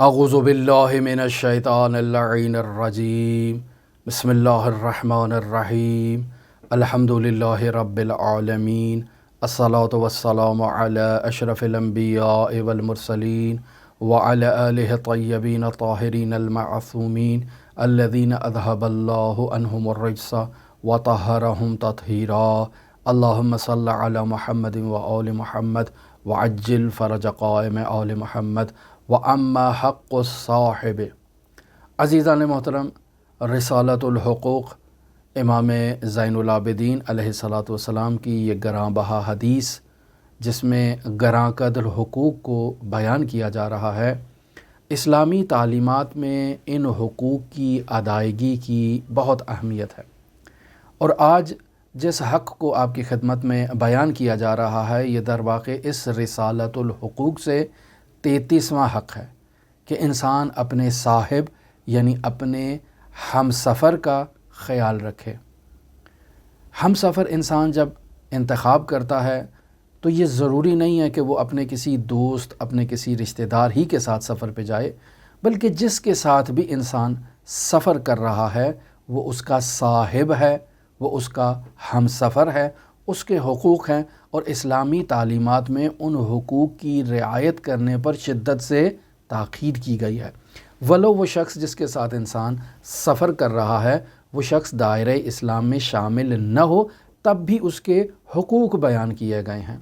اعوذ باللہ من الشیطان اللعین الرجیم بسم اللہ الرحمن الرحیم الحمد للہ رب العالمین الصلاۃ والسلام علی اشرف الانبیاء والمرسلین وعلی آلہ طیبین طاہرین المعصومین الذین اذہب اللہ عنہم الرجس وطہرہم تطہیرا اللہم صلی علی محمد وآل محمد وعجل فرج قائم آل محمد وَأَمَّا حق الصاحب۔ عزیزان محترم، رسالۃ الحقوق امام زین العابدین علیہ الصلاۃ والسلام کی یہ گراں بہا حدیث جس میں گراں قدر حقوق کو بیان کیا جا رہا ہے، اسلامی تعلیمات میں ان حقوق کی ادائیگی کی بہت اہمیت ہے، اور آج جس حق کو آپ کی خدمت میں بیان کیا جا رہا ہے یہ در واقع اس رسالۃ الحقوق سے 33واں حق ہے کہ انسان اپنے صاحب یعنی اپنے ہم سفر کا خیال رکھے۔ ہم سفر انسان جب انتخاب کرتا ہے تو یہ ضروری نہیں ہے کہ وہ اپنے کسی دوست، اپنے کسی رشتہ دار ہی کے ساتھ سفر پہ جائے، بلکہ جس کے ساتھ بھی انسان سفر کر رہا ہے وہ اس کا صاحب ہے، وہ اس کا ہم سفر ہے، اس کے حقوق ہیں، اور اسلامی تعلیمات میں ان حقوق کی رعایت کرنے پر شدت سے تاکید کی گئی ہے۔ ولو وہ شخص جس کے ساتھ انسان سفر کر رہا ہے وہ شخص دائرہ اسلام میں شامل نہ ہو، تب بھی اس کے حقوق بیان کیے گئے ہیں۔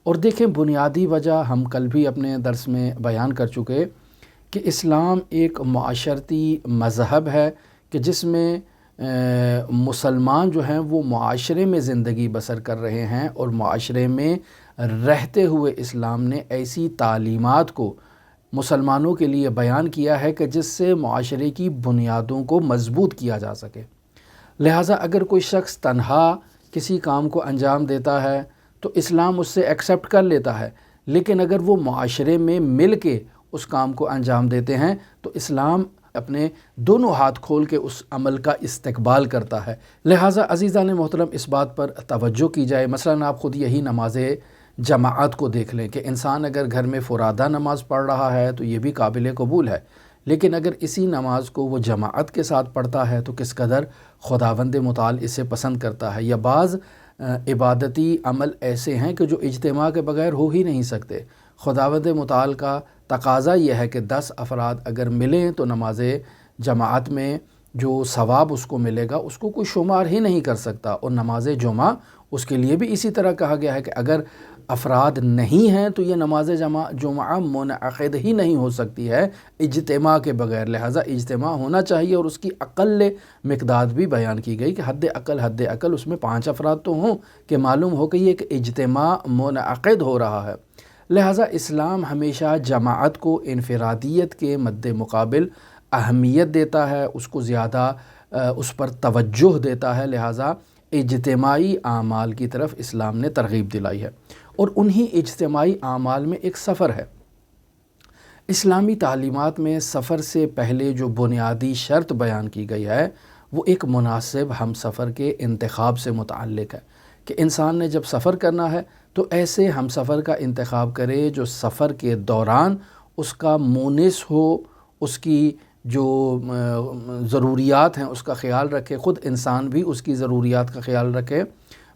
اور دیکھیں، بنیادی وجہ ہم کل بھی اپنے درس میں بیان کر چکے کہ اسلام ایک معاشرتی مذہب ہے کہ جس میں مسلمان جو ہیں وہ معاشرے میں زندگی بسر کر رہے ہیں، اور معاشرے میں رہتے ہوئے اسلام نے ایسی تعلیمات کو مسلمانوں کے لیے بیان کیا ہے کہ جس سے معاشرے کی بنیادوں کو مضبوط کیا جا سکے۔ لہٰذا اگر کوئی شخص تنہا کسی کام کو انجام دیتا ہے تو اسلام اس سے ایکسیپٹ کر لیتا ہے، لیکن اگر وہ معاشرے میں مل کے اس کام کو انجام دیتے ہیں تو اسلام اپنے دونوں ہاتھ کھول کے اس عمل کا استقبال کرتا ہے۔ لہٰذا عزیزان محترم، اس بات پر توجہ کی جائے۔ مثلا آپ خود یہی نماز جماعت کو دیکھ لیں کہ انسان اگر گھر میں فرادہ نماز پڑھ رہا ہے تو یہ بھی قابل قبول ہے، لیکن اگر اسی نماز کو وہ جماعت کے ساتھ پڑھتا ہے تو کس قدر خداوند متعال اسے پسند کرتا ہے۔ یا بعض عبادتی عمل ایسے ہیں کہ جو اجتماع کے بغیر ہو ہی نہیں سکتے۔ خداوند متعال کا تقاضا یہ ہے کہ 10 افراد اگر ملیں تو نماز جماعت میں جو ثواب اس کو ملے گا اس کو کوئی شمار ہی نہیں کر سکتا، اور نماز جمعہ اس کے لیے بھی اسی طرح کہا گیا ہے کہ اگر افراد نہیں ہیں تو یہ نماز جمعہ منعقد ہی نہیں ہو سکتی ہے اجتماع کے بغیر۔ لہٰذا اجتماع ہونا چاہیے، اور اس کی اقل مقدار بھی بیان کی گئی کہ حد اقل اس میں 5 افراد تو ہوں کہ معلوم ہو کہ یہ ایک اجتماع منعقد ہو رہا ہے۔ لہٰذا اسلام ہمیشہ جماعت کو انفرادیت کے مد مقابل اہمیت دیتا ہے، اس کو زیادہ اس پر توجہ دیتا ہے۔ لہٰذا اجتماعی اعمال کی طرف اسلام نے ترغیب دلائی ہے، اور انہی اجتماعی اعمال میں ایک سفر ہے۔ اسلامی تعلیمات میں سفر سے پہلے جو بنیادی شرط بیان کی گئی ہے وہ ایک مناسب ہم سفر کے انتخاب سے متعلق ہے کہ انسان نے جب سفر کرنا ہے تو ایسے ہم سفر کا انتخاب کرے جو سفر کے دوران اس کا مونس ہو، اس کی جو ضروریات ہیں اس کا خیال رکھے، خود انسان بھی اس کی ضروریات کا خیال رکھے۔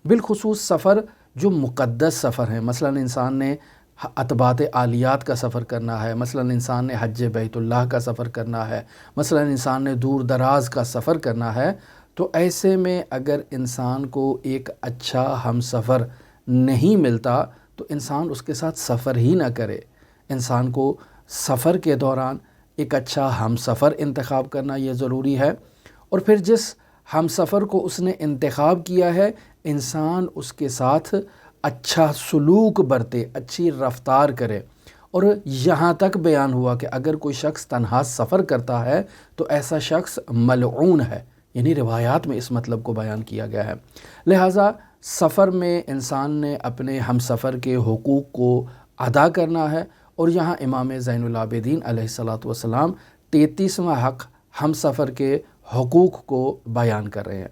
بالخصوص سفر جو مقدس سفر ہیں، مثلا انسان نے عتبات عالیات کا سفر کرنا ہے، مثلا انسان نے حج بیت اللہ کا سفر کرنا ہے، مثلا انسان نے دور دراز کا سفر کرنا ہے، تو ایسے میں اگر انسان کو ایک اچھا ہم سفر نہیں ملتا تو انسان اس کے ساتھ سفر ہی نہ کرے۔ انسان کو سفر کے دوران ایک اچھا ہم سفر انتخاب کرنا یہ ضروری ہے، اور پھر جس ہم سفر کو اس نے انتخاب کیا ہے انسان اس کے ساتھ اچھا سلوک برتے، اچھی رفتار کرے۔ اور یہاں تک بیان ہوا کہ اگر کوئی شخص تنہا سفر کرتا ہے تو ایسا شخص ملعون ہے، یعنی روایات میں اس مطلب کو بیان کیا گیا ہے۔ لہٰذا سفر میں انسان نے اپنے ہم سفر کے حقوق کو ادا کرنا ہے، اور یہاں امام زین العابدین علیہ الصلاۃ والسلام 33واں حق ہم سفر کے حقوق کو بیان کر رہے ہیں۔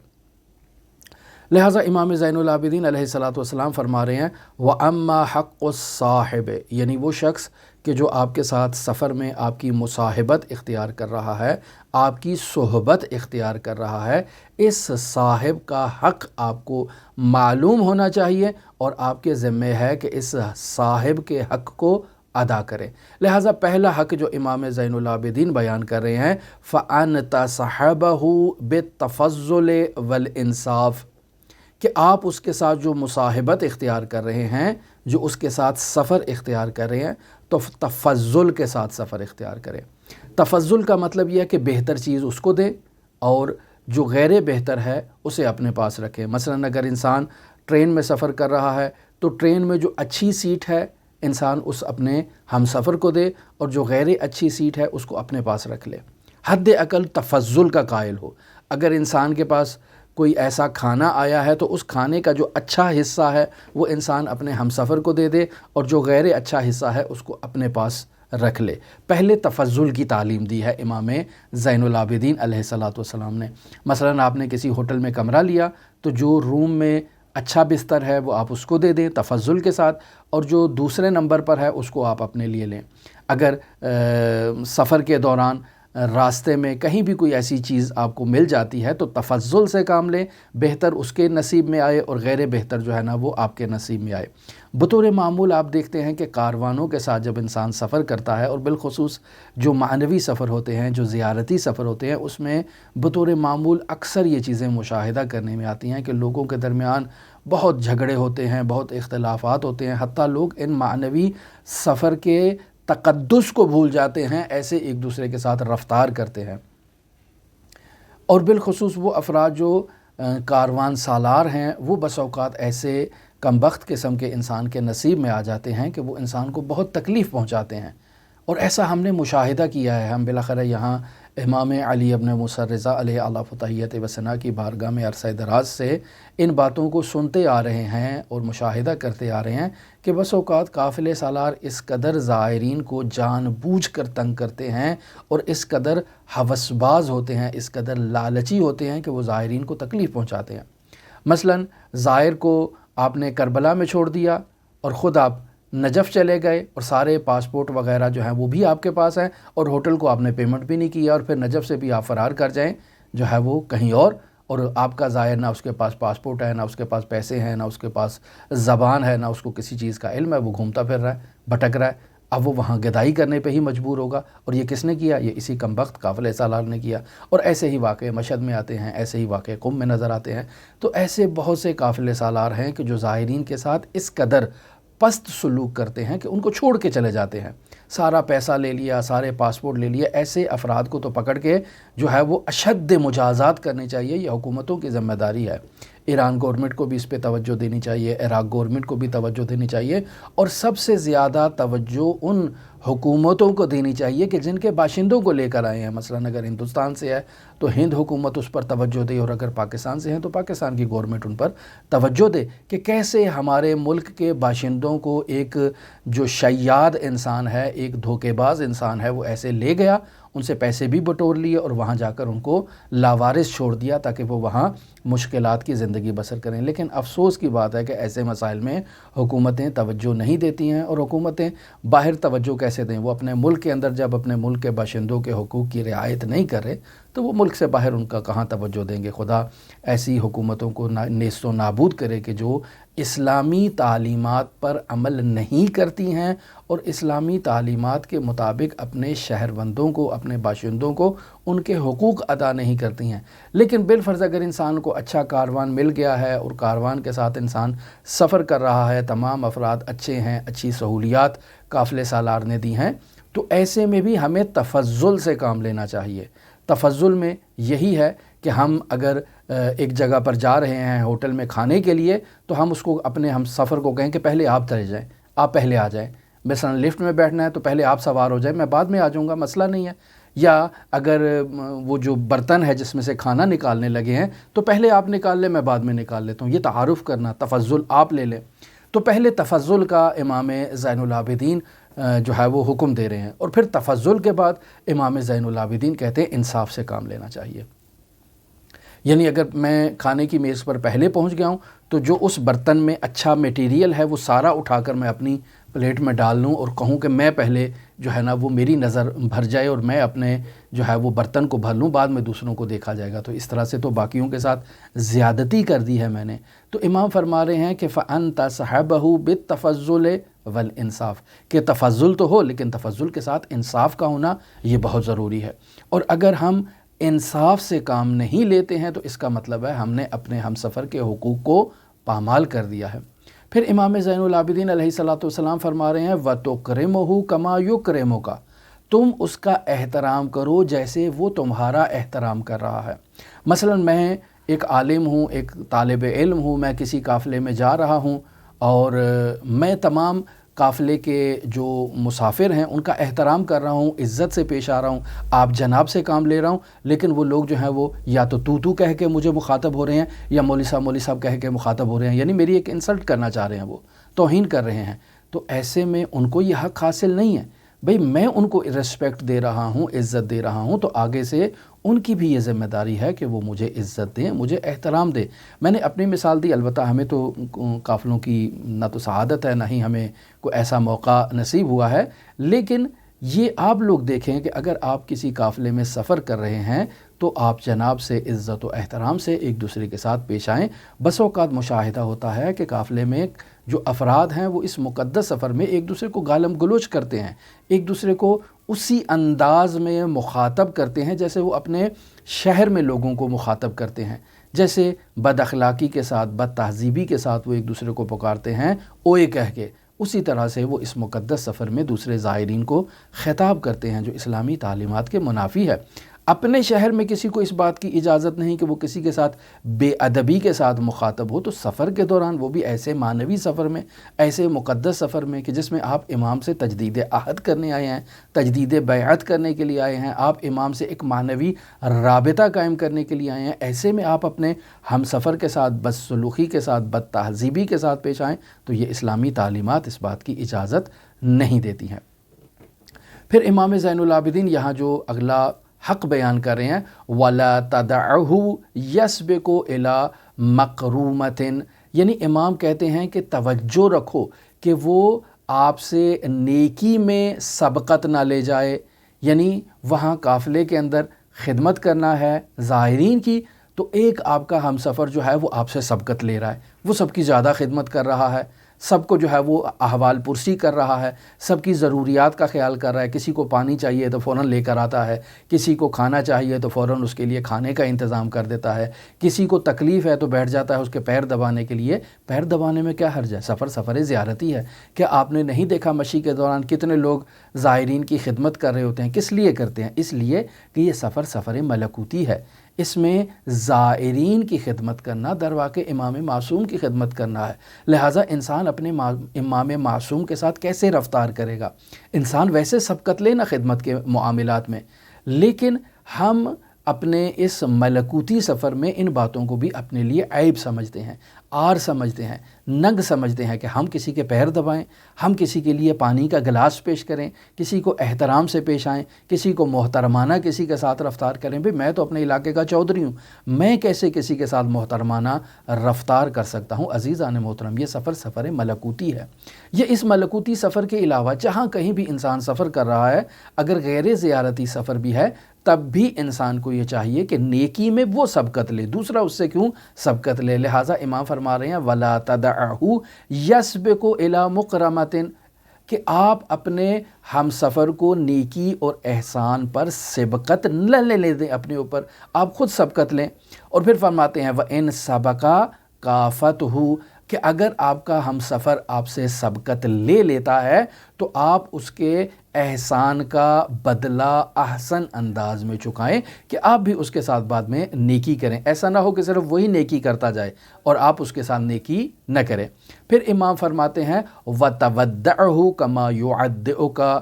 لہٰذا امام زین العابدین علیہ الصلاۃ والسلام فرما رہے ہیں وَأَمَّا حَقُّ الصَّاحِبِ، یعنی وہ شخص کہ جو آپ کے ساتھ سفر میں آپ کی مصاحبت اختیار کر رہا ہے، آپ کی صحبت اختیار کر رہا ہے، اس صاحب کا حق آپ کو معلوم ہونا چاہیے اور آپ کے ذمہ ہے کہ اس صاحب کے حق کو ادا کریں۔ لہٰذا پہلا حق جو امام زین العابدین بیان کر رہے ہیں فَأَن تَصْحَبَهُ بِالتَّفَضُّلِ وَالْإِنصَافِ، کہ آپ اس کے ساتھ جو مصاحبت اختیار کر رہے ہیں، جو اس کے ساتھ سفر اختیار کر رہے ہیں، تو تفضل کے ساتھ سفر اختیار کریں۔ تفضل کا مطلب یہ ہے کہ بہتر چیز اس کو دے اور جو غیر بہتر ہے اسے اپنے پاس رکھے۔ مثلاً اگر انسان ٹرین میں سفر کر رہا ہے تو ٹرین میں جو اچھی سیٹ ہے انسان اس اپنے ہم سفر کو دے، اور جو غیر اچھی سیٹ ہے اس کو اپنے پاس رکھ لے۔ حد اقل تفضل کا قائل ہو۔ اگر انسان کے پاس کوئی ایسا کھانا آیا ہے تو اس کھانے کا جو اچھا حصہ ہے وہ انسان اپنے ہم سفر کو دے دے، اور جو غیر اچھا حصہ ہے اس کو اپنے پاس رکھ لے۔ پہلے تفضل کی تعلیم دی ہے امام زین العابدین علیہ الصلاۃ والسلام نے۔ مثلاً آپ نے کسی ہوٹل میں کمرہ لیا تو جو روم میں اچھا بستر ہے وہ آپ اس کو دے دیں تفضل کے ساتھ، اور جو دوسرے نمبر پر ہے اس کو آپ اپنے لیے لیں۔ اگر سفر کے دوران راستے میں کہیں بھی کوئی ایسی چیز آپ کو مل جاتی ہے تو تفضل سے کام لیں، بہتر اس کے نصیب میں آئے اور غیر بہتر جو ہے نا وہ آپ کے نصیب میں آئے۔ بطور معمول آپ دیکھتے ہیں کہ کاروانوں کے ساتھ جب انسان سفر کرتا ہے، اور بالخصوص جو معنوی سفر ہوتے ہیں، جو زیارتی سفر ہوتے ہیں، اس میں بطور معمول اکثر یہ چیزیں مشاہدہ کرنے میں آتی ہیں کہ لوگوں کے درمیان بہت جھگڑے ہوتے ہیں، بہت اختلافات ہوتے ہیں، حتیٰ لوگ ان معنوی سفر کے تقدس کو بھول جاتے ہیں، ایسے ایک دوسرے کے ساتھ رفتار کرتے ہیں۔ اور بالخصوص وہ افراد جو کاروان سالار ہیں وہ بس اوقات ایسے کم بخت قسم کے انسان کے نصیب میں آ جاتے ہیں کہ وہ انسان کو بہت تکلیف پہنچاتے ہیں، اور ایسا ہم نے مشاہدہ کیا ہے۔ ہم بالاخرہ یہاں امام علی ابن موسیٰ رضا علیہ اعلیٰ فتحیت و ثنا کی بارگاہ میں عرصہ دراز سے ان باتوں کو سنتے آ رہے ہیں اور مشاہدہ کرتے آ رہے ہیں کہ بس اوقات قافلے سالار اس قدر زائرین کو جان بوجھ کر تنگ کرتے ہیں اور اس قدر ہوس باز ہوتے ہیں، اس قدر لالچی ہوتے ہیں کہ وہ زائرین کو تکلیف پہنچاتے ہیں۔ مثلاً زائر کو آپ نے کربلا میں چھوڑ دیا اور خود آپ نجف چلے گئے، اور سارے پاسپورٹ وغیرہ جو ہیں وہ بھی آپ کے پاس ہیں، اور ہوٹل کو آپ نے پیمنٹ بھی نہیں کیا، اور پھر نجف سے بھی آپ فرار کر جائیں جو ہے وہ کہیں اور آپ کا زائر نہ اس کے پاس پاسپورٹ ہے، نہ اس کے پاس پیسے ہیں، نہ اس کے پاس زبان ہے، نہ اس کو کسی چیز کا علم ہے، وہ گھومتا پھر رہا ہے، بھٹک رہا ہے۔ اب وہ وہاں گدائی کرنے پہ ہی مجبور ہوگا، اور یہ کس نے کیا؟ یہ اسی کم بخت قافلہ سالار نے کیا۔ اور ایسے ہی واقعے مشہد میں آتے ہیں، ایسے ہی واقعے قم میں نظر آتے ہیں۔ تو ایسے بہت سے قافلے سالار ہیں کہ جو زائرین کے ساتھ اس قدر پست سلوک کرتے ہیں کہ ان کو چھوڑ کے چلے جاتے ہیں، سارا پیسہ لے لیا، سارے پاسپورٹ لے لیا۔ ایسے افراد کو تو پکڑ کے جو ہے وہ اشد مجازات کرنی چاہیے، یہ حکومتوں کی ذمہ داری ہے۔ ایران گورنمنٹ کو بھی اس پہ توجہ دینی چاہیے، عراق گورنمنٹ کو بھی توجہ دینی چاہیے، اور سب سے زیادہ توجہ ان حکومتوں کو دینی چاہیے کہ جن کے باشندوں کو لے کر آئے ہیں۔ مثلاً اگر ہندوستان سے ہے تو ہند حکومت اس پر توجہ دے، اور اگر پاکستان سے ہیں تو پاکستان کی گورنمنٹ ان پر توجہ دے کہ کیسے ہمارے ملک کے باشندوں کو ایک جو شیاد انسان ہے، ایک دھوکے باز انسان ہے، وہ ایسے لے گیا، ان سے پیسے بھی بٹور لیے اور وہاں جا کر ان کو لاوارث چھوڑ دیا تاکہ وہ وہاں مشکلات کی زندگی بسر کریں۔ لیکن افسوس کی بات ہے کہ ایسے مسائل میں حکومتیں توجہ نہیں دیتی ہیں، اور حکومتیں باہر توجہ کیسے دیں؟ وہ اپنے ملک کے اندر جب اپنے ملک کے باشندوں کے حقوق کی رعایت نہیں کر رہے تو وہ ملک سے باہر ان کا کہاں توجہ دیں گے؟ خدا ایسی حکومتوں کو نیست و نابود کرے کہ جو اسلامی تعلیمات پر عمل نہیں کرتی ہیں اور اسلامی تعلیمات کے مطابق اپنے شہر بندوں کو، اپنے باشندوں کو ان کے حقوق ادا نہیں کرتی ہیں۔ لیکن بالفرض اگر انسان کو اچھا کاروان مل گیا ہے اور کاروان کے ساتھ انسان سفر کر رہا ہے، تمام افراد اچھے ہیں، اچھی سہولیات قافلے سالار نے دی ہیں، تو ایسے میں بھی ہمیں تفضل سے کام لینا چاہیے۔ تفضل میں یہی ہے کہ ہم اگر ایک جگہ پر جا رہے ہیں ہوٹل میں کھانے کے لیے، تو ہم اس کو اپنے ہم سفر کو کہیں کہ پہلے آپ چلے جائیں، آپ پہلے آ جائیں۔ مثلا لفٹ میں بیٹھنا ہے تو پہلے آپ سوار ہو جائیں، میں بعد میں آ جاؤں گا، مسئلہ نہیں ہے۔ یا اگر وہ جو برتن ہے جس میں سے کھانا نکالنے لگے ہیں تو پہلے آپ نکال لیں، میں بعد میں نکال لیتا ہوں۔ یہ تعارف کرنا، تفضل آپ لے لیں۔ تو پہلے تفضل کا امام زین العابدین جو ہے وہ حکم دے رہے ہیں، اور پھر تفضل کے بعد امام زین العابدین کہتے ہیں انصاف سے کام لینا چاہیے۔ یعنی اگر میں کھانے کی میز پر پہلے پہنچ گیا ہوں تو جو اس برتن میں اچھا میٹیریل ہے وہ سارا اٹھا کر میں اپنی پلیٹ میں ڈال لوں اور کہوں کہ میں پہلے جو ہے نا وہ میری نظر بھر جائے اور میں اپنے جو ہے وہ برتن کو بھر لوں، بعد میں دوسروں کو دیکھا جائے گا، تو اس طرح سے تو باقیوں کے ساتھ زیادتی کر دی ہے میں نے۔ تو امام فرما رہے ہیں کہ فَأَنْتَ صَحَبَهُ بِالتَّفَضُّلِ وَالْإِنصَاف، کہ تفضل تو ہو لیکن تفضل کے ساتھ انصاف کا ہونا یہ بہت ضروری ہے۔ اور اگر ہم انصاف سے کام نہیں لیتے ہیں تو اس کا مطلب ہے ہم نے اپنے ہم سفر کے حقوق کو پامال کر دیا ہے۔ پھر امام زین العابدین علیہ الصلوۃ والسلام فرما رہے ہیں وَتُكْرِمُهُ كَمَا يُكْرِمُكَ، تم اس کا احترام کرو جیسے وہ تمہارا احترام کر رہا ہے۔ مثلا میں ایک عالم ہوں، ایک طالب علم ہوں، میں کسی قافلے میں جا رہا ہوں اور میں تمام قافلے کے جو مسافر ہیں ان کا احترام کر رہا ہوں، عزت سے پیش آ رہا ہوں، آپ جناب سے کام لے رہا ہوں، لیکن وہ لوگ جو ہیں وہ یا تو کہہ کے مجھے مخاطب ہو رہے ہیں یا مولوی صاحب کہہ کے مخاطب ہو رہے ہیں، یعنی میری ایک انسلٹ کرنا چاہ رہے ہیں، وہ توہین کر رہے ہیں، تو ایسے میں ان کو یہ حق حاصل نہیں ہے۔ بھئی میں ان کو رسپیکٹ دے رہا ہوں، عزت دے رہا ہوں، تو آگے سے ان کی بھی یہ ذمہ داری ہے کہ وہ مجھے عزت دیں، مجھے احترام دیں۔ میں نے اپنی مثال دی، البتہ ہمیں تو قافلوں کی نہ تو سعادت ہے نہ ہی ہمیں کوئی ایسا موقع نصیب ہوا ہے، لیکن یہ آپ لوگ دیکھیں کہ اگر آپ کسی قافلے میں سفر کر رہے ہیں تو آپ جناب سے عزت و احترام سے ایک دوسرے کے ساتھ پیش آئیں۔ بس اوقات مشاہدہ ہوتا ہے کہ قافلے میں جو افراد ہیں وہ اس مقدس سفر میں ایک دوسرے کو گالم گلوچ کرتے ہیں، ایک دوسرے کو اسی انداز میں مخاطب کرتے ہیں جیسے وہ اپنے شہر میں لوگوں کو مخاطب کرتے ہیں، جیسے بد اخلاقی کے ساتھ، بد تہذیبی کے ساتھ وہ ایک دوسرے کو پکارتے ہیں اوئے کہہ کے، اسی طرح سے وہ اس مقدس سفر میں دوسرے زائرین کو خطاب کرتے ہیں جو اسلامی تعلیمات کے منافی ہے۔ اپنے شہر میں کسی کو اس بات کی اجازت نہیں کہ وہ کسی کے ساتھ بے ادبی کے ساتھ مخاطب ہو، تو سفر کے دوران وہ بھی ایسے معنوی سفر میں، ایسے مقدس سفر میں کہ جس میں آپ امام سے تجدید عہد کرنے آئے ہیں، تجدید بیعت کرنے کے لیے آئے ہیں، آپ امام سے ایک معنوی رابطہ قائم کرنے کے لیے آئے ہیں، ایسے میں آپ اپنے ہم سفر کے ساتھ بدسلوکی کے ساتھ، بد تہذیبی کے ساتھ پیش آئیں، تو یہ اسلامی تعلیمات اس بات کی اجازت نہیں دیتی ہیں۔ پھر امام زین العابدین یہاں جو اگلا حق بیان کر رہے ہیں وَلَا تَدَعْهُ يَسْبِقُ إِلَى مَقْرُومَةٍ، یعنی امام کہتے ہیں کہ توجہ رکھو کہ وہ آپ سے نیکی میں سبقت نہ لے جائے، یعنی وہاں قافلے کے اندر خدمت کرنا ہے زائرین کی، تو ایک آپ کا ہم سفر جو ہے وہ آپ سے سبقت لے رہا ہے، وہ سب کی زیادہ خدمت کر رہا ہے، سب کو جو ہے وہ احوال پرسی کر رہا ہے، سب کی ضروریات کا خیال کر رہا ہے، کسی کو پانی چاہیے تو فوراً لے کر آتا ہے، کسی کو کھانا چاہیے تو فوراً اس کے لیے کھانے کا انتظام کر دیتا ہے، کسی کو تکلیف ہے تو بیٹھ جاتا ہے اس کے پیر دبانے کے لیے۔ پیر دبانے میں کیا حرج ہے؟ سفر زیارتی ہے۔ کیا آپ نے نہیں دیکھا مشی کے دوران کتنے لوگ زائرین کی خدمت کر رہے ہوتے ہیں؟ کس لیے کرتے ہیں؟ اس لیے کہ یہ سفر ملکوتی ہے، اس میں زائرین کی خدمت کرنا در واقع امام معصوم کی خدمت کرنا ہے، لہٰذا انسان اپنے امام معصوم کے ساتھ کیسے رفتار کرے گا؟ انسان ویسے سبقت لے نا خدمت کے معاملات میں، لیکن ہم اپنے اس ملکوتی سفر میں ان باتوں کو بھی اپنے لیے عیب سمجھتے ہیں، عار سمجھتے ہیں، ننگ سمجھتے ہیں کہ ہم کسی کے پیر دبائیں، ہم کسی کے لیے پانی کا گلاس پیش کریں، کسی کو احترام سے پیش آئیں، کسی کو محترمانہ کسی کے ساتھ رفتار کریں۔ بھئی میں تو اپنے علاقے کا چودھری ہوں، میں کیسے کسی کے ساتھ محترمانہ رفتار کر سکتا ہوں؟ عزیزان محترم، یہ سفر ملکوتی ہے۔ یہ اس ملکوتی سفر کے علاوہ جہاں کہیں بھی انسان سفر کر رہا ہے، اگر غیر زیارتی سفر بھی ہے تب بھی انسان کو یہ چاہیے کہ نیکی میں وہ سبقت لے، دوسرا اس سے کیوں سبقت لے؟ لہٰذا امام فرما رہے ہیں وَلَا تَدَعْهُ يَسْبِقُ إِلَى مُقْرَمَةٍ، کہ آپ اپنے ہم سفر کو نیکی اور احسان پر سبقت نہ لے دیں، اپنے اوپر آپ خود سبقت لیں۔ اور پھر فرماتے ہیں وَإِن سَبَقَ كَافَتْهُ، کہ اگر آپ کا ہم سفر آپ سے سبقت لے لیتا ہے تو آپ اس کے احسان کا بدلہ احسن انداز میں چکائیں، کہ آپ بھی اس کے ساتھ بعد میں نیکی کریں، ایسا نہ ہو کہ صرف وہی نیکی کرتا جائے اور آپ اس کے ساتھ نیکی نہ کریں۔ پھر امام فرماتے ہیں وَتَوَدَّعْهُ كَمَا يُعَدِّئُكَ،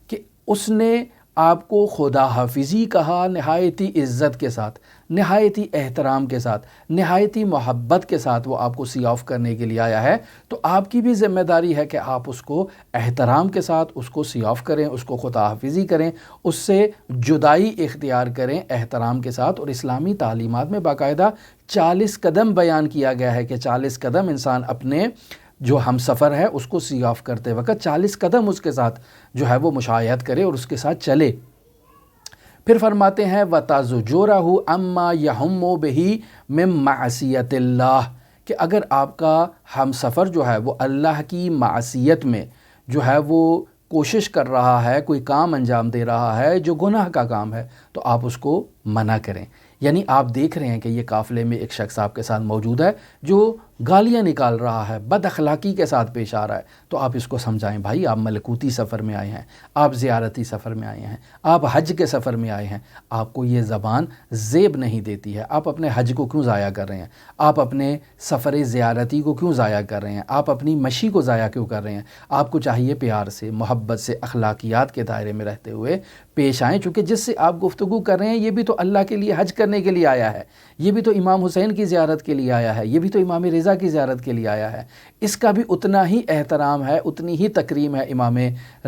کہ اس نے آپ کو خدا حافظی کہا نہایتی عزت کے ساتھ، نہایتی احترام کے ساتھ، نہایتی محبت کے ساتھ وہ آپ کو سی آف کرنے کے لیے آیا ہے، تو آپ کی بھی ذمہ داری ہے کہ آپ اس کو احترام کے ساتھ اس کو سی آف کریں، اس کو خدا حافظی کریں، اس سے جدائی اختیار کریں احترام کے ساتھ۔ اور اسلامی تعلیمات میں باقاعدہ 40 قدم بیان کیا گیا ہے کہ 40 قدم انسان اپنے جو ہم سفر ہے اس کو سی آف کرتے وقت 40 قدم اس کے ساتھ جو ہے وہ مشایعت کرے اور اس کے ساتھ چلے۔ پھر فرماتے ہیں وَتَزْجُرَهُ عَمَّا يَهُمُّ بِهِ مِن مَعْصِيَةِ اللَّهِ کہ اگر آپ کا ہم سفر جو ہے وہ اللہ کی معصیت میں جو ہے وہ کوشش کر رہا ہے، کوئی کام انجام دے رہا ہے جو گناہ کا کام ہے، تو آپ اس کو منع کریں۔ یعنی آپ دیکھ رہے ہیں کہ یہ قافلے میں ایک شخص آپ کے ساتھ موجود ہے جو گالیاں نکال رہا ہے، بد اخلاقی کے ساتھ پیش آ رہا ہے، تو آپ اس کو سمجھائیں بھائی آپ ملکوتی سفر میں آئے ہیں، آپ زیارتی سفر میں آئے ہیں، آپ حج کے سفر میں آئے ہیں، آپ کو یہ زبان زیب نہیں دیتی ہے، آپ اپنے حج کو کیوں ضائع کر رہے ہیں، آپ اپنے سفر زیارتی کو کیوں ضائع کر رہے ہیں، آپ اپنی مشی کو ضائع کیوں کر رہے ہیں۔ آپ کو چاہیے پیار سے، محبت سے، اخلاقیات کے دائرے میں رہتے ہوئے پیش آئیں، چونکہ جس سے آپ گفتگو کر رہے ہیں یہ بھی تو اللہ کے لیے حج کرنے کے لیے آیا ہے، یہ بھی تو امام حسین کی زیارت کے لیے آیا ہے، یہ بھی تو امام رضا کی زیارت کے لیے آیا ہے، اس کا بھی اتنا ہی احترام ہے، اتنی ہی تکریم ہے امام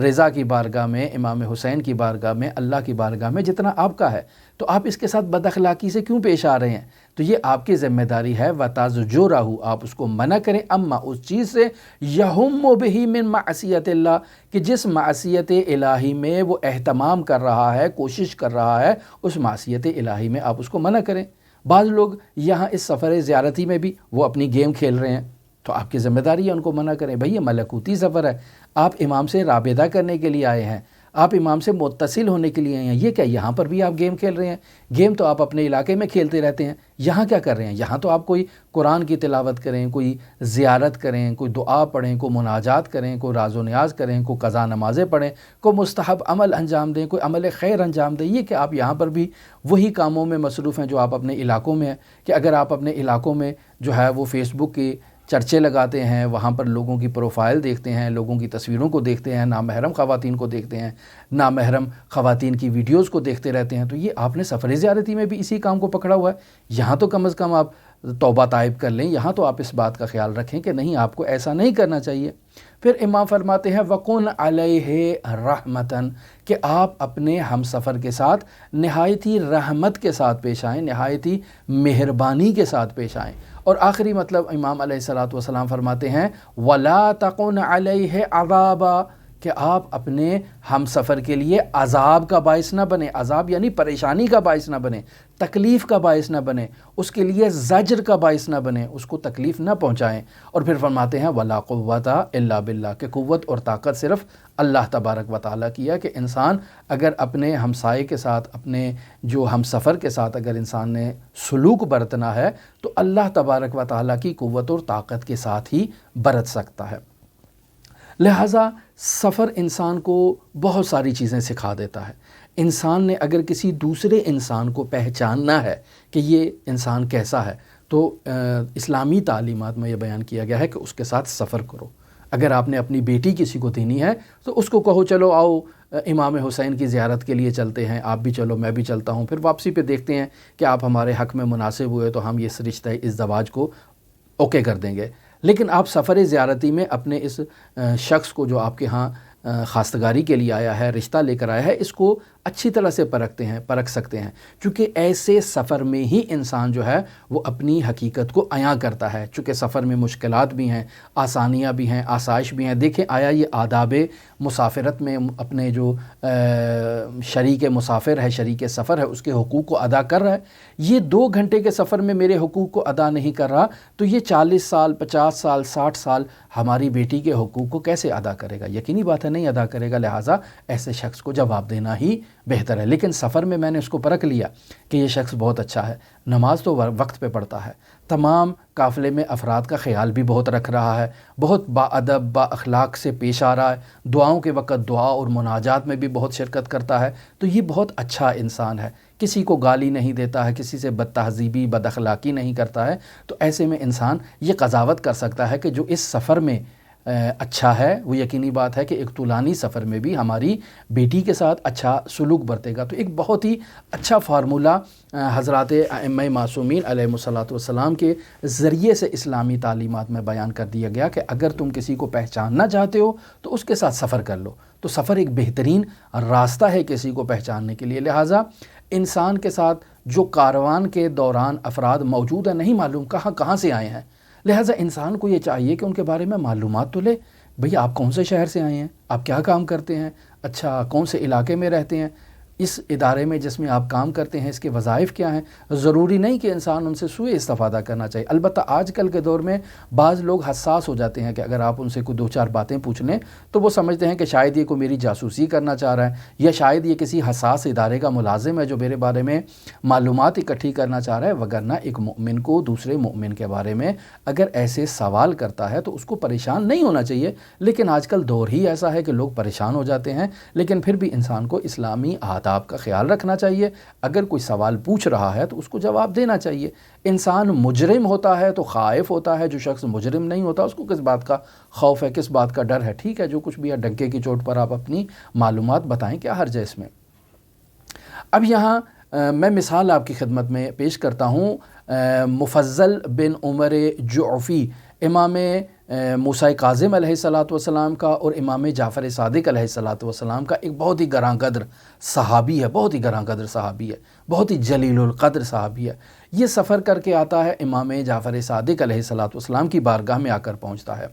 رضا کی بارگاہ میں، امام حسین کی بارگاہ میں، اللہ کی بارگاہ میں جتنا آپ کا ہے، تو آپ اس کے ساتھ بد اخلاقی سے کیوں پیش آ رہے ہیں؟ تو یہ آپ کی ذمہ داری ہے وَتَزْجُرَهُ آپ اس کو منع کریں اما اس چیز سے يَهُمُّ بِهِ مِن مَعْصِيَةِ اللَّهِ کہ جس معصیت الہی میں وہ اہتمام کر رہا ہے، کوشش کر رہا ہے، اس معصیت الہی میں آپ اس کو منع کریں۔ بعض لوگ یہاں اس سفر زیارتی میں بھی وہ اپنی گیم کھیل رہے ہیں، تو آپ کی ذمہ داری ہے ان کو منع کریں۔ بھئی یہ ملکوتی سفر ہے، آپ امام سے رابطہ کرنے کے لیے آئے ہیں، آپ امام سے متصل ہونے کے لیے آئے ہیں، یہ کیا یہاں پر بھی آپ گیم کھیل رہے ہیں؟ گیم تو آپ اپنے علاقے میں کھیلتے رہتے ہیں، یہاں کیا کر رہے ہیں؟ یہاں تو آپ کوئی قرآن کی تلاوت کریں، کوئی زیارت کریں، کوئی دعا پڑھیں، کوئی مناجات کریں، کوئی راز و نیاز کریں، کوئی قضا نمازیں پڑھیں، کوئی مستحب عمل انجام دیں، کوئی عمل خیر انجام دیں۔ یہ کہ آپ یہاں پر بھی وہی کاموں میں مصروف ہیں جو آپ اپنے علاقوں میں ہیں، کہ اگر آپ اپنے علاقوں میں جو ہے وہ فیس بک کی چرچے لگاتے ہیں، وہاں پر لوگوں کی پروفائل دیکھتے ہیں، لوگوں کی تصویروں کو دیکھتے ہیں، نامحرم خواتین کو دیکھتے ہیں، نامحرم خواتین کی ویڈیوز کو دیکھتے رہتے ہیں، تو یہ آپ نے سفر زیارتی میں بھی اسی کام کو پکڑا ہوا ہے۔ یہاں تو کم از کم آپ توبہ طائب کر لیں، یہاں تو آپ اس بات کا خیال رکھیں کہ نہیں آپ کو ایسا نہیں کرنا چاہیے۔ پھر امام فرماتے ہیں وَقُنْ عَلَيْهِ رَحْمَةً کہ آپ اپنے ہم سفر کے ساتھ نہایتی رحمت کے ساتھ پیش آئیں، نہایتی مہربانی کے ساتھ پیش آئیں۔ اور آخری مطلب امام علیہ السلام فرماتے ہیں وَلَا تَقُنْ عَلَيْهِ عَذَابًا کہ آپ اپنے ہم سفر کے لیے عذاب کا باعث نہ بنیں، عذاب یعنی پریشانی کا باعث نہ بنیں، تکلیف کا باعث نہ بنیں، اس کے لیے زجر کا باعث نہ بنیں، اس کو تکلیف نہ پہنچائیں۔ اور پھر فرماتے ہیں وَلَا قُوَّةَ إِلَّا بِاللَّهِ کہ قوت اور طاقت صرف اللہ تبارک و تعالیٰ کی ہے، کہ انسان اگر اپنے ہمسائے کے ساتھ، اپنے جو ہم سفر کے ساتھ اگر انسان نے سلوک برتنا ہے تو اللہ تبارک و تعالیٰ کی قوت اور طاقت کے ساتھ ہی برت سکتا ہے۔ لہٰذا سفر انسان کو بہت ساری چیزیں سکھا دیتا ہے۔ انسان نے اگر کسی دوسرے انسان کو پہچاننا ہے کہ یہ انسان کیسا ہے تو اسلامی تعلیمات میں یہ بیان کیا گیا ہے کہ اس کے ساتھ سفر کرو۔ اگر آپ نے اپنی بیٹی کسی کو دینی ہے تو اس کو کہو چلو آؤ امام حسین کی زیارت کے لیے چلتے ہیں، آپ بھی چلو میں بھی چلتا ہوں، پھر واپسی پہ دیکھتے ہیں کہ آپ ہمارے حق میں مناسب ہوئے تو ہم اس رشتہ ازدواج کو اوکے کر دیں گے۔ لیکن آپ سفر زیارتی میں اپنے اس شخص کو جو آپ کے ہاں خواستگاری کے لیے آیا ہے، رشتہ لے کر آیا ہے، اس کو اچھی طرح سے پرکھ سکتے ہیں، چونکہ ایسے سفر میں ہی انسان جو ہے وہ اپنی حقیقت کو عیاں کرتا ہے۔ چونکہ سفر میں مشکلات بھی ہیں، آسانیاں بھی ہیں، آسائش بھی ہیں۔ دیکھیں آیا یہ آداب مسافرت میں اپنے جو شریک مسافر ہے، شریک سفر ہے، اس کے حقوق کو ادا کر رہا ہے۔ یہ 2 گھنٹے کے سفر میں میرے حقوق کو ادا نہیں کر رہا تو یہ 40 سال، 50 سال، 60 سال ہماری بیٹی کے حقوق کو کیسے ادا کرے گا؟ یقینی بات ہے نہیں ادا کرے گا، لہٰذا ایسے شخص کو جواب دینا ہی بہتر ہے۔ لیکن سفر میں نے اس کو پرکھ لیا کہ یہ شخص بہت اچھا ہے، نماز تو وقت پہ پڑھتا ہے، تمام قافلے میں افراد کا خیال بھی بہت رکھ رہا ہے، بہت با ادب با اخلاق سے پیش آ رہا ہے، دعاؤں کے وقت دعا اور مناجات میں بھی بہت شرکت کرتا ہے، تو یہ بہت اچھا انسان ہے، کسی کو گالی نہیں دیتا ہے، کسی سے بد تہذیبی بد اخلاقی نہیں کرتا ہے۔ تو ایسے میں انسان یہ قضاوت کر سکتا ہے کہ جو اس سفر میں اچھا ہے، وہ یقینی بات ہے کہ ایک طولانی سفر میں بھی ہماری بیٹی کے ساتھ اچھا سلوک برتے گا۔ تو ایک بہت ہی اچھا فارمولہ حضرات ائمہ معصومین علیہ الصلاۃ والسلام کے ذریعے سے اسلامی تعلیمات میں بیان کر دیا گیا کہ اگر تم کسی کو پہچاننا چاہتے ہو تو اس کے ساتھ سفر کر لو۔ تو سفر ایک بہترین راستہ ہے کسی کو پہچاننے کے لیے۔ لہٰذا انسان کے ساتھ جو کاروان کے دوران افراد موجود ہیں، نہیں معلوم کہاں سے آئے ہیں، لہٰذا انسان کو یہ چاہیے کہ ان کے بارے میں معلومات تو لے۔ بھئی آپ کون سے شہر سے آئے ہیں، آپ کیا کام کرتے ہیں، اچھا کون سے علاقے میں رہتے ہیں، اس ادارے میں جس میں آپ کام کرتے ہیں اس کے وظائف کیا ہیں۔ ضروری نہیں کہ انسان ان سے سوء استفادہ کرنا چاہیے۔ البتہ آج کل کے دور میں بعض لوگ حساس ہو جاتے ہیں کہ اگر آپ ان سے کوئی دو چار باتیں پوچھ لیں تو وہ سمجھتے ہیں کہ شاید یہ کوئی میری جاسوسی کرنا چاہ رہا ہے، یا شاید یہ کسی حساس ادارے کا ملازم ہے جو میرے بارے میں معلومات اکٹھی کرنا چاہ رہا ہے۔ وگرنہ ایک مومن کو دوسرے مومن کے بارے میں اگر ایسے سوال کرتا ہے تو اس کو پریشان نہیں ہونا چاہیے، لیکن آج کل دور ہی ایسا ہے کہ لوگ پریشان ہو جاتے ہیں۔ لیکن پھر بھی انسان کو اسلامی آداب کا خیال رکھنا چاہیے۔ اگر کوئی سوال پوچھ رہا ہے تو اس کو جواب دینا چاہیے۔ انسان مجرم ہوتا ہے تو خائف ہوتا ہے، جو شخص مجرم نہیں ہوتا اس کو کس بات کا خوف ہے، کس بات کا ڈر ہے؟ ٹھیک ہے، جو کچھ بھی ہے ڈنکے کی چوٹ پر آپ اپنی معلومات بتائیں، کیا حرج ہے اس میں۔ اب یہاں میں مثال آپ کی خدمت میں پیش کرتا ہوں مفضل بن عمر جعفی، امام موسیٰ کاظم علیہ الصلاۃ والسلام کا اور امام جعفر صادق علیہ الصلاۃ والسلام کا ایک بہت ہی گراں قدر صحابی ہے، بہت ہی گراں قدر صحابی ہے، بہت ہی جلیل القدر صحابی ہے۔ یہ سفر کر کے آتا ہے، امام جعفر صادق علیہ الصلاۃ والسلام کی بارگاہ میں آ کر پہنچتا ہے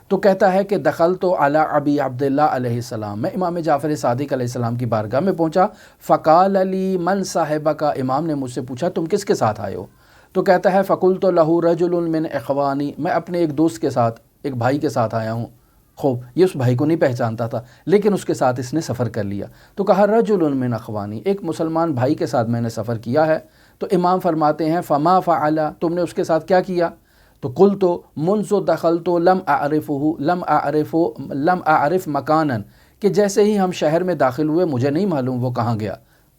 تو کہتا ہے کہ دخلت علی ابی عبداللہ علیہ السلام، میں امام جعفر صادق علیہ السلام کی بارگاہ میں پہنچا، فقال علی من صاحبک، امام نے مجھ سے پوچھا تم کس کے ساتھ آئے ہو؟ تو کہتا ہے فقلت لہ رجل من اخوانی، میں اپنے ایک دوست کے ساتھ، ایک بھائی کے ساتھ آیا ہوں۔ خوب، یہ اس بھائی کو نہیں پہچانتا تھا لیکن اس کے ساتھ اس نے سفر کر لیا، تو کہا رجل من اخوانی، ایک مسلمان بھائی کے ساتھ میں نے سفر کیا ہے۔ تو امام فرماتے ہیں فما فعل، تم نے اس کے ساتھ کیا کیا؟ تو قلت منذ دخلت لم اعرف مکانا، کہ جیسے ہی ہم شہر میں داخل ہوئے مجھے نہیں معلوم وہ کہاں گیا،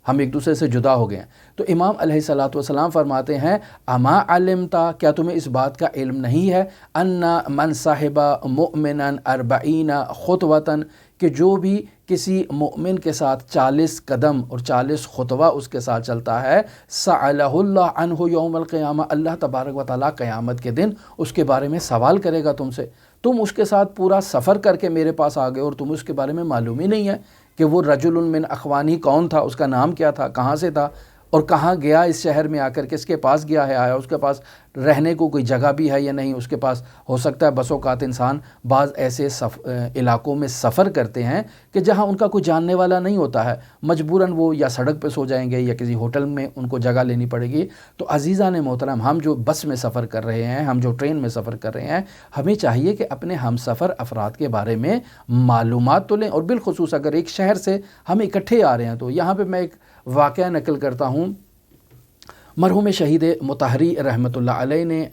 ہم ایک دوسرے سے جدا ہو گئے ہیں۔ تو امام علیہ الصلاۃ والسلام فرماتے ہیں اما علمتا، کیا تمہیں اس بات کا علم نہیں ہے ان من صاحب مؤمنا 40 خطوۃ، کہ جو بھی کسی مؤمن کے ساتھ 40 قدم اور 40 خطوہ اس کے ساتھ چلتا ہے، سألہ اللہ عنہ یوم القیامہ، اللہ تبارک و تعالیٰ قیامت کے دن اس کے بارے میں سوال کرے گا تم سے۔ تم اس کے ساتھ پورا سفر کر کے میرے پاس آ گئے اور تم اس کے بارے میں معلوم ہی نہیں ہے کہ وہ رجل من اخوانی کون تھا، اس کا نام کیا تھا، کہاں سے تھا، اور کہاں گیا اس شہر میں آ کر، کس کے پاس گیا ہے، آیا اس کے پاس رہنے کو کوئی جگہ بھی ہے یا نہیں، اس کے پاس ہو سکتا ہے بس اوقات انسان بعض ایسے علاقوں میں سفر کرتے ہیں کہ جہاں ان کا کوئی جاننے والا نہیں ہوتا ہے، مجبوراً وہ یا سڑک پہ سو جائیں گے یا کسی ہوٹل میں ان کو جگہ لینی پڑے گی۔ تو عزیزان محترم، ہم جو بس میں سفر کر رہے ہیں، ہم جو ٹرین میں سفر کر رہے ہیں، ہمیں چاہیے کہ اپنے ہم سفر افراد کے بارے میں معلومات تو لیں، اور بالخصوص اگر ایک شہر سے ہم اکٹھے آ رہے ہیں۔ تو یہاں پہ میں ایک واقعہ نقل کرتا ہوں۔ مرحوم شہید مطہری رحمۃ اللہ علیہ نے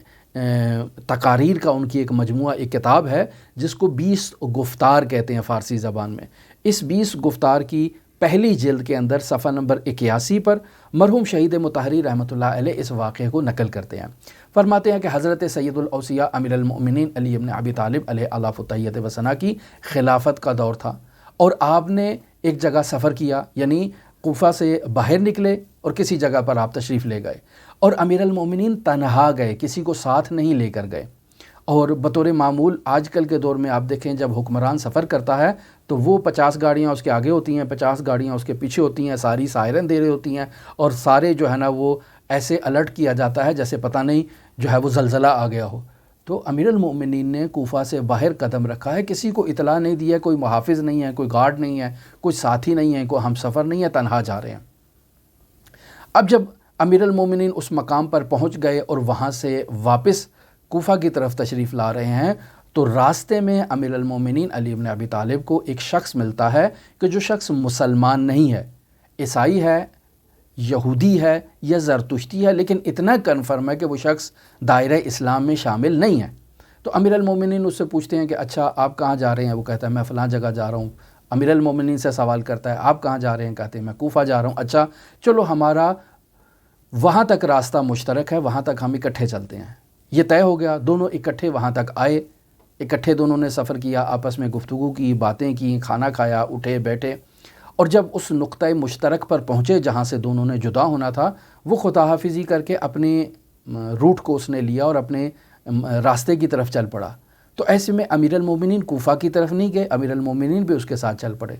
تقاریر کا ان کی ایک مجموعہ، ایک کتاب ہے جس کو 20 گفتار کہتے ہیں فارسی زبان میں۔ اس 20 گفتار کی پہلی جلد کے اندر صفحہ نمبر 81 پر مرحوم شہید مطہری رحمۃ اللہ علیہ اس واقعے کو نقل کرتے ہیں۔ فرماتے ہیں کہ حضرت سید الاوصیاء امیر المؤمنین علی بن ابی طالب علیہ الاف التحیۃ و ثنا کی خلافت کا دور تھا، اور آپ نے ایک جگہ سفر کیا، یعنی کوفہ سے باہر نکلے اور کسی جگہ پر آپ تشریف لے گئے، اور امیر المومنین تنہا گئے، کسی کو ساتھ نہیں لے کر گئے۔ اور بطور معمول آج کل کے دور میں آپ دیکھیں جب حکمران سفر کرتا ہے تو وہ 50 گاڑیاں اس کے آگے ہوتی ہیں، 50 گاڑیاں اس کے پیچھے ہوتی ہیں، ساری سائرن دے رہی ہوتی ہیں، اور سارے جو ہے نا وہ ایسے الرٹ کیا جاتا ہے جیسے پتہ نہیں جو ہے وہ زلزلہ آ گیا ہو۔ تو امیر المؤمنین نے کوفہ سے باہر قدم رکھا ہے، کسی کو اطلاع نہیں دی ہے، کوئی محافظ نہیں ہے، کوئی گارڈ نہیں ہے، کوئی ساتھی نہیں ہے، کوئی ہم سفر نہیں ہے، تنہا جا رہے ہیں۔ اب جب امیر المومنین اس مقام پر پہنچ گئے اور وہاں سے واپس کوفہ کی طرف تشریف لا رہے ہیں، تو راستے میں امیر المومنین علی بن ابی طالب کو ایک شخص ملتا ہے کہ جو شخص مسلمان نہیں ہے، عیسائی ہے، یہودی ہے یا زرتشتی ہے، لیکن اتنا کنفرم ہے کہ وہ شخص دائرہ اسلام میں شامل نہیں ہے۔ تو امیر المومنین اس سے پوچھتے ہیں کہ اچھا آپ کہاں جا رہے ہیں؟ وہ کہتا ہے میں فلاں جگہ جا رہا ہوں۔ امیر المومنین سے سوال کرتا ہے آپ کہاں جا رہے ہیں؟ کہتے ہیں میں کوفہ جا رہا ہوں۔ اچھا چلو ہمارا وہاں تک راستہ مشترک ہے، وہاں تک ہم اکٹھے چلتے ہیں۔ یہ طے ہو گیا، دونوں اکٹھے وہاں تک آئے، اکٹھے دونوں نے سفر کیا، آپس میں گفتگو کی، باتیں کی، کھانا کھایا، اٹھے بیٹھے، اور جب اس نقطۂ مشترک پر پہنچے جہاں سے دونوں نے جدا ہونا تھا، وہ خدا حافظی کر کے اپنے روٹ کو اس نے لیا اور اپنے راستے کی طرف چل پڑا۔ تو ایسے میں امیر المومنین کوفہ کی طرف نہیں گئے، امیر المومنین بھی اس کے ساتھ چل پڑے۔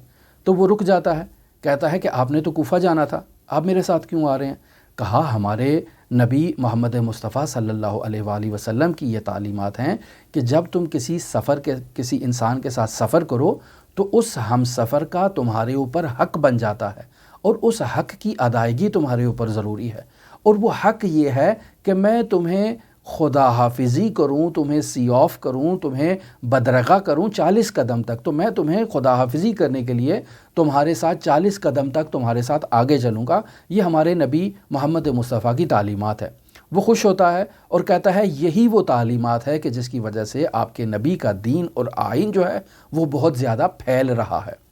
تو وہ رک جاتا ہے، کہتا ہے کہ آپ نے تو کوفہ جانا تھا، آپ میرے ساتھ کیوں آ رہے ہیں؟ کہا ہمارے نبی محمد مصطفیٰ صلی اللہ علیہ وآلہ وسلم کی یہ تعلیمات ہیں کہ جب تم کسی انسان کے ساتھ سفر کرو تو اس ہم سفر کا تمہارے اوپر حق بن جاتا ہے، اور اس حق کی ادائیگی تمہارے اوپر ضروری ہے، اور وہ حق یہ ہے کہ میں تمہیں خدا حافظی کروں، تمہیں سی آف کروں، تمہیں بدرگہ کروں 40 قدم تک، تو میں تمہیں خدا حافظی کرنے کے لیے تمہارے ساتھ 40 قدم تک تمہارے ساتھ آگے چلوں گا۔ یہ ہمارے نبی محمد مصطفیٰ کی تعلیمات ہے۔ وہ خوش ہوتا ہے اور کہتا ہے یہی وہ تعلیمات ہے کہ جس کی وجہ سے آپ کے نبی کا دین اور آئین جو ہے وہ بہت زیادہ پھیل رہا ہے۔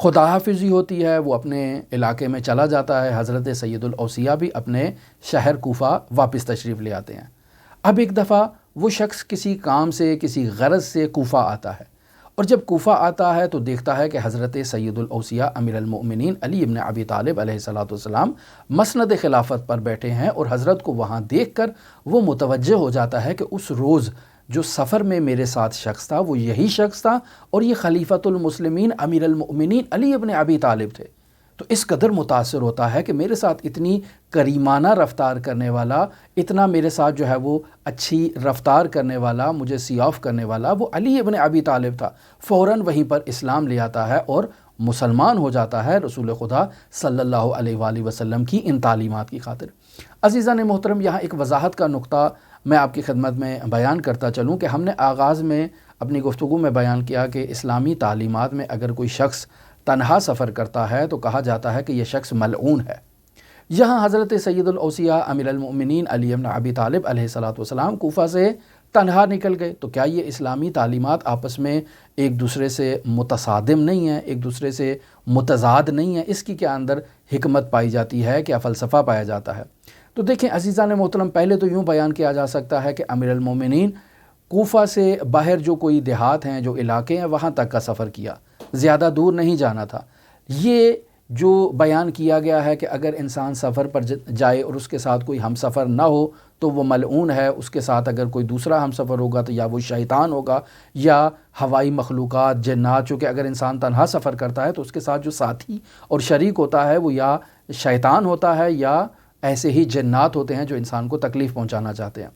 خدا حافظی ہوتی ہے، وہ اپنے علاقے میں چلا جاتا ہے۔ حضرت سید الاوصیاء بھی اپنے شہر کوفہ واپس تشریف لے آتے ہیں۔ اب ایک دفعہ وہ شخص کسی کام سے، کسی غرض سے کوفہ آتا ہے، اور جب کوفہ آتا ہے تو دیکھتا ہے کہ حضرت سید الاوصیاء امیر المؤمنین علی ابن ابی طالب علیہ السلام مسند خلافت پر بیٹھے ہیں، اور حضرت کو وہاں دیکھ کر وہ متوجہ ہو جاتا ہے کہ اس روز جو سفر میں میرے ساتھ شخص تھا وہ یہی شخص تھا، اور یہ خلیفۃ المسلمین امیر المؤمنین علی ابن ابی طالب تھے۔ تو اس قدر متاثر ہوتا ہے کہ میرے ساتھ اتنی کریمانہ رفتار کرنے والا، اتنا میرے ساتھ جو ہے وہ اچھی رفتار کرنے والا، مجھے سی آف کرنے والا وہ علی ابن ابی طالب تھا۔ فوراً وہیں پر اسلام لے آتا ہے اور مسلمان ہو جاتا ہے رسول خدا صلی اللہ علیہ وآلہ وسلم کی ان تعلیمات کی خاطر۔ عزیزان محترم، یہاں ایک وضاحت کا نقطہ میں آپ کی خدمت میں بیان کرتا چلوں کہ ہم نے آغاز میں اپنی گفتگو میں بیان کیا کہ اسلامی تعلیمات میں اگر کوئی شخص تنہا سفر کرتا ہے تو کہا جاتا ہے کہ یہ شخص ملعون ہے۔ یہاں حضرت سید الاوصیاء امیر المؤمنین علی بن ابی طالب علیہ السلام کوفہ سے تنہا نکل گئے، تو کیا یہ اسلامی تعلیمات آپس میں ایک دوسرے سے متصادم نہیں ہیں، ایک دوسرے سے متضاد نہیں ہیں؟ اس کی کیا اندر حکمت پائی جاتی ہے، کیا فلسفہ پایا جاتا ہے؟ تو دیکھیں عزیزان محترم، پہلے تو یوں بیان کیا جا سکتا ہے کہ امیر المومنین کوفہ سے باہر جو کوئی دیہات ہیں، جو علاقے ہیں، وہاں تک کا سفر کیا، زیادہ دور نہیں جانا تھا۔ یہ جو بیان کیا گیا ہے کہ اگر انسان سفر پر جائے اور اس کے ساتھ کوئی ہم سفر نہ ہو تو وہ ملعون ہے، اس کے ساتھ اگر کوئی دوسرا ہم سفر ہوگا تو یا وہ شیطان ہوگا یا ہوائی مخلوقات، جنات، چونکہ اگر انسان تنہا سفر کرتا ہے تو اس کے ساتھ جو ساتھی اور شریک ہوتا ہے وہ یا شیطان ہوتا ہے یا ایسے ہی جنات ہوتے ہیں جو انسان کو تکلیف پہنچانا چاہتے ہیں۔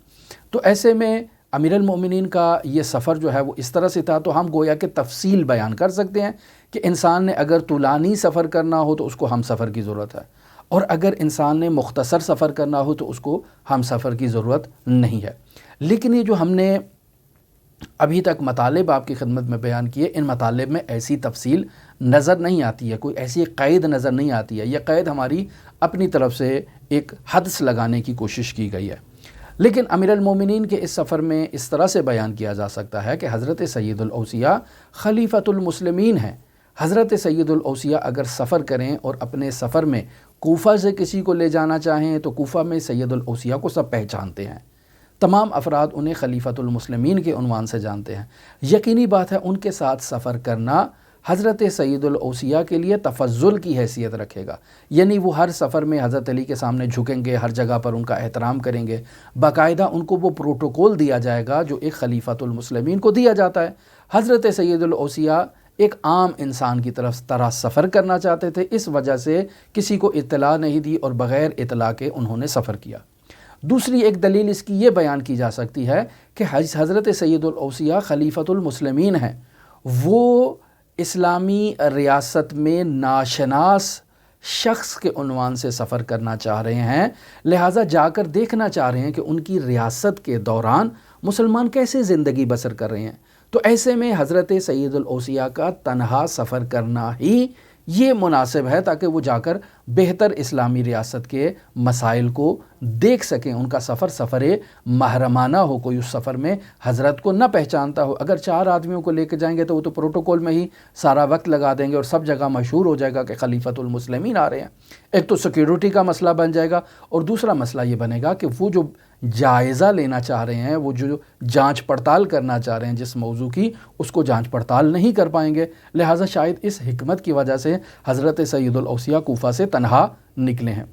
تو ایسے میں امیر المؤمنین کا یہ سفر جو ہے وہ اس طرح سے تھا، تو ہم گویا کہ تفصیل بیان کر سکتے ہیں کہ انسان نے اگر طولانی سفر کرنا ہو تو اس کو ہم سفر کی ضرورت ہے، اور اگر انسان نے مختصر سفر کرنا ہو تو اس کو ہم سفر کی ضرورت نہیں ہے۔ لیکن یہ جو ہم نے ابھی تک مطالب آپ کی خدمت میں بیان کیے، ان مطالب میں ایسی تفصیل نظر نہیں آتی ہے، کوئی ایسی قید نظر نہیں آتی ہے۔ یہ قید ہماری اپنی طرف سے ایک حدس لگانے کی کوشش کی گئی ہے۔ لیکن امیر المومنین کے اس سفر میں اس طرح سے بیان کیا جا سکتا ہے کہ حضرت سید الاوصیاء خلیفۃ المسلمین ہیں۔ حضرت سید الاوصیاء اگر سفر کریں اور اپنے سفر میں کوفہ سے کسی کو لے جانا چاہیں تو کوفہ میں سید الاوصیاء کو سب پہچانتے ہیں، تمام افراد انہیں خلیفۃ المسلمین کے عنوان سے جانتے ہیں۔ یقینی بات ہے ان کے ساتھ سفر کرنا حضرت سید الاوصیاء کے لیے تفضل کی حیثیت رکھے گا، یعنی وہ ہر سفر میں حضرت علی کے سامنے جھکیں گے، ہر جگہ پر ان کا احترام کریں گے، باقاعدہ ان کو وہ پروٹوکول دیا جائے گا جو ایک خلیفۃ المسلمین کو دیا جاتا ہے۔ حضرت سید الاوصیاء ایک عام انسان کی طرح سفر کرنا چاہتے تھے، اس وجہ سے کسی کو اطلاع نہیں دی اور بغیر اطلاع کے انہوں نے سفر کیا۔ دوسری ایک دلیل اس کی یہ بیان کی جا سکتی ہے کہ حضرت سید الاوصیاء خلیفۃ المسلمین ہیں، وہ اسلامی ریاست میں ناشناس شخص کے عنوان سے سفر کرنا چاہ رہے ہیں، لہٰذا جا کر دیکھنا چاہ رہے ہیں کہ ان کی ریاست کے دوران مسلمان کیسے زندگی بسر کر رہے ہیں۔ تو ایسے میں حضرت سید الاوصیاء کا تنہا سفر کرنا ہی یہ مناسب ہے تاکہ وہ جا کر بہتر اسلامی ریاست کے مسائل کو دیکھ سکیں، ان کا سفر محرمانہ ہو، کوئی اس سفر میں حضرت کو نہ پہچانتا ہو۔ اگر 4 آدمیوں کو لے کے جائیں گے تو وہ تو پروٹوکول میں ہی سارا وقت لگا دیں گے اور سب جگہ مشہور ہو جائے گا کہ خلیفۃ المسلمین آ رہے ہیں۔ ایک تو سیکیورٹی کا مسئلہ بن جائے گا، اور دوسرا مسئلہ یہ بنے گا کہ وہ جو جائزہ لینا چاہ رہے ہیں، وہ جو جانچ پڑتال کرنا چاہ رہے ہیں جس موضوع کی، اس کو جانچ پڑتال نہیں کر پائیں گے۔ لہٰذا شاید اس حکمت کی وجہ سے حضرت سید الاوصیاء کوفہ سے تنہا نکلے ہیں۔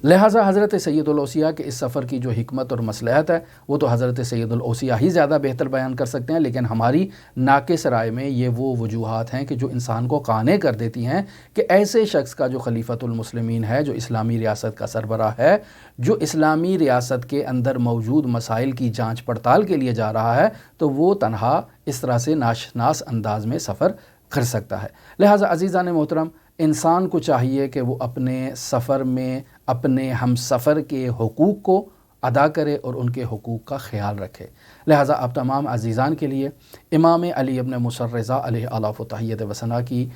لہٰذا حضرت سید الاوصیاء کے اس سفر کی جو حکمت اور مصلحت ہے وہ تو حضرت سید الاوصیاء ہی زیادہ بہتر بیان کر سکتے ہیں، لیکن ہماری ناقص رائے میں یہ وہ وجوہات ہیں کہ جو انسان کو قانع کر دیتی ہیں کہ ایسے شخص کا جو خلیفۃ المسلمین ہے، جو اسلامی ریاست کا سربراہ ہے، جو اسلامی ریاست کے اندر موجود مسائل کی جانچ پڑتال کے لیے جا رہا ہے، تو وہ تنہا اس طرح سے ناشناس انداز میں سفر کر سکتا ہے۔ لہٰذا عزیزان محترم، انسان کو چاہیے کہ وہ اپنے سفر میں اپنے ہم سفر کے حقوق کو ادا کرے اور ان کے حقوق کا خیال رکھے۔ لہٰذا آپ تمام عزیزان کے لیے امام علی ابن موسیٰ الرضا علیہ آلاف و تحیت و ثنا کی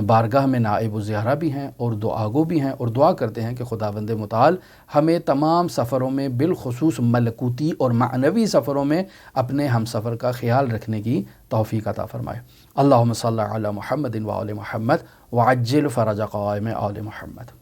بارگاہ میں نائب الزیارہ بھی ہیں اور دعا گو بھی ہیں، اور دعا کرتے ہیں کہ خداوند متعال ہمیں تمام سفروں میں، بالخصوص ملکوتی اور معنوی سفروں میں، اپنے ہم سفر کا خیال رکھنے کی توفیق عطا فرمائے۔ اللہم صلی علی محمد و آل محمد وعجل فرج قائم آل محمد۔